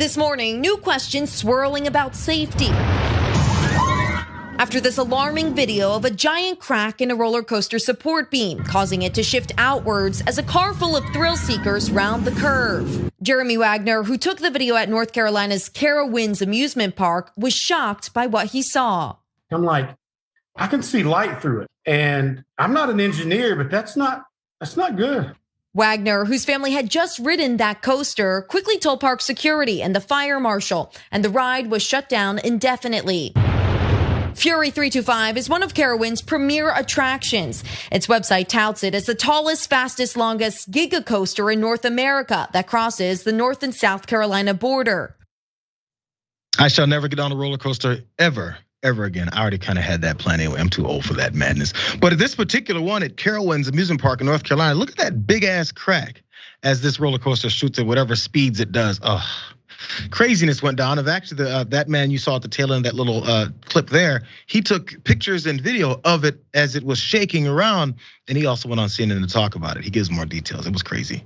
This morning, new questions swirling about safety after this alarming video of a giant crack in a roller coaster support beam, causing it to shift outwards as a car full of thrill seekers round the curve. Jeremy Wagner, who took the video at North Carolina's Carowinds Amusement Park, was shocked by what he saw. I'm like, I can see light through it. And I'm not an engineer, but that's not good. Wagner, whose family had just ridden that coaster, quickly told park security and the fire marshal, and the ride was shut down indefinitely. Fury 325 is one of Carowinds' premier attractions. Its website touts it as the tallest, fastest, longest Giga Coaster in North America that crosses the North and South Carolina border. I shall never get on a roller coaster ever again. I already kind of had that plan anyway. I'm too old for that madness. But at this particular one at Carowinds Amusement Park in North Carolina, look at that big ass crack as this roller coaster shoots at whatever speeds it does. Ugh. Craziness went down. Of actually, that man you saw at the tail end of that little clip there, he took pictures and video of it as it was shaking around, and he also went on CNN to talk about it. He gives more details. It was crazy.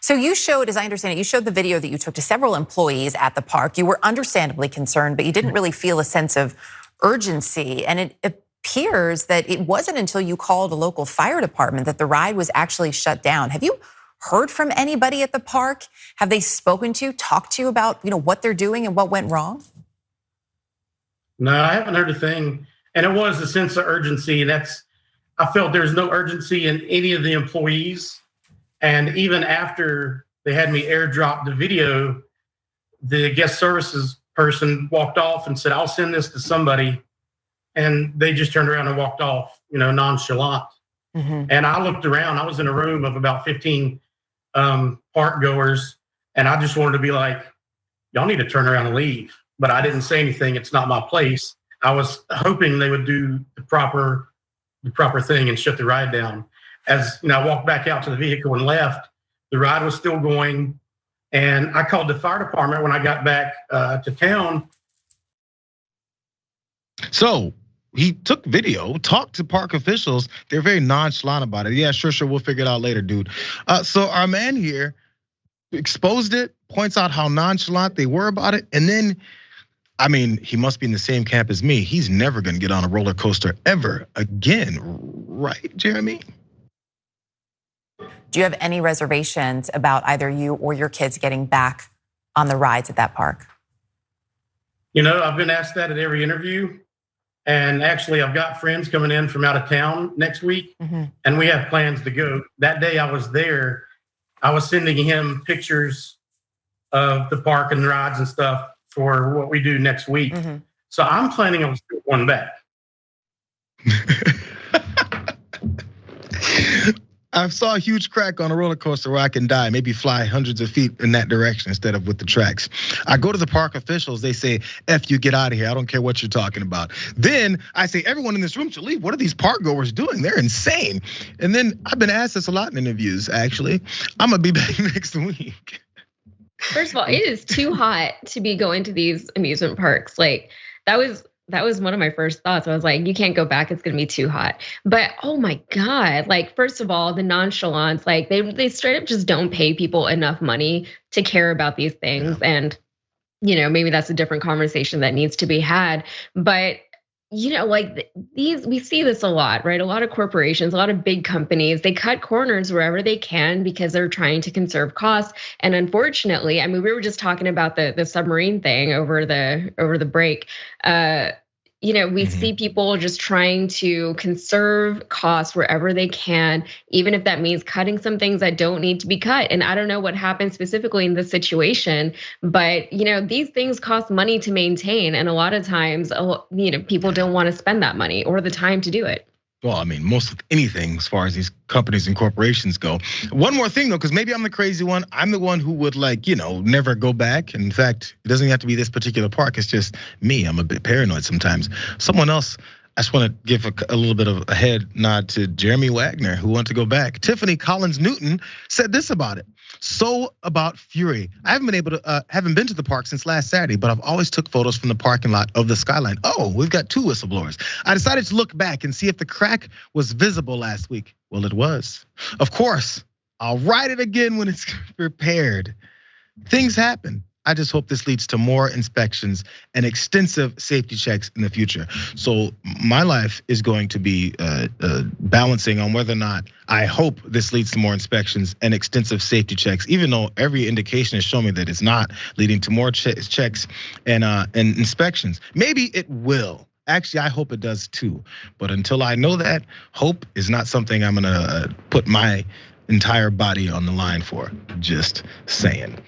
So you showed, as I understand it, you showed the video that you took to several employees at the park. You were understandably concerned, but you didn't really feel a sense of urgency. And it appears that it wasn't until you called a local fire department that the ride was actually shut down. Have you heard from anybody at the park? Have they spoken to you, talked to you about what they're doing and what went wrong? No, I haven't heard a thing. And it was a sense of urgency. And I felt there's no urgency in any of the employees. And even after they had me airdrop the video, the guest services person walked off and said, I'll send this to somebody. And they just turned around and walked off, nonchalant. Mm-hmm. And I looked around. I was in a room of about 15 park goers. And I just wanted to be like, y'all need to turn around and leave. But I didn't say anything. It's not my place. I was hoping they would do the proper thing and shut the ride down. As I walked back out to the vehicle and left, the ride was still going. And I called the fire department when I got back to town. So he took video, talked to park officials. They're very nonchalant about it. Yeah, sure, we'll figure it out later, dude. So our man here exposed it, points out how nonchalant they were about it. And then, he must be in the same camp as me. He's never gonna get on a roller coaster ever again, right, Jeremy? Do you have any reservations about either you or your kids getting back on the rides at that park? I've been asked that at every interview. And actually, I've got friends coming in from out of town next week, and we have plans to go. That day I was there, I was sending him pictures of the park and the rides and stuff for what we do next week. So I'm planning on going back. I saw a huge crack on a roller coaster where I can die, maybe fly hundreds of feet in that direction instead of with the tracks. I go to the park officials, they say, F you, get out of here. I don't care what you're talking about. Then I say, everyone in this room should leave. What are these park goers doing? They're insane. And then I've been asked this a lot in interviews, actually. I'm gonna be back next week. First of all, it is too hot to be going to these amusement parks. Like that was one of my first thoughts. I was like, you can't go back. It's going to be too hot. But oh my God, like, first of all, the nonchalance, like they straight up just don't pay people enough money to care about these things. Yeah. And, maybe that's a different conversation that needs to be had. But, like we see this a lot, right? A lot of corporations, a lot of big companies, they cut corners wherever they can because they're trying to conserve costs. And unfortunately, we were just talking about the submarine thing over the break. We see people just trying to conserve costs wherever they can, even if that means cutting some things that don't need to be cut. And I don't know what happened specifically in this situation, but these things cost money to maintain. And a lot of times, people don't want to spend that money or the time to do it. Well, most of anything as far as these companies and corporations go. One more thing though, because maybe I'm the crazy one. I'm the one who would never go back. In fact, it doesn't have to be this particular park. It's just me. I'm a bit paranoid sometimes. Someone else, I just want to give a little bit of a head nod to Jeremy Wagner, who wanted to go back. Tiffany Collins-Newton said this about it. So about Fury. I haven't been to the park since last Saturday, but I've always took photos from the parking lot of the skyline. Oh, we've got two whistleblowers. I decided to look back and see if the crack was visible last week. Well, it was. Of course, I'll ride it again when it's repaired. Things happen. I just hope this leads to more inspections and extensive safety checks in the future. So my life is going to be balancing on whether or not I hope this leads to more inspections and extensive safety checks, even though every indication has shown me that it's not leading to more checks and inspections. Maybe it will. Actually, I hope it does too. But until I know that, hope is not something I'm gonna put my entire body on the line for. Just saying.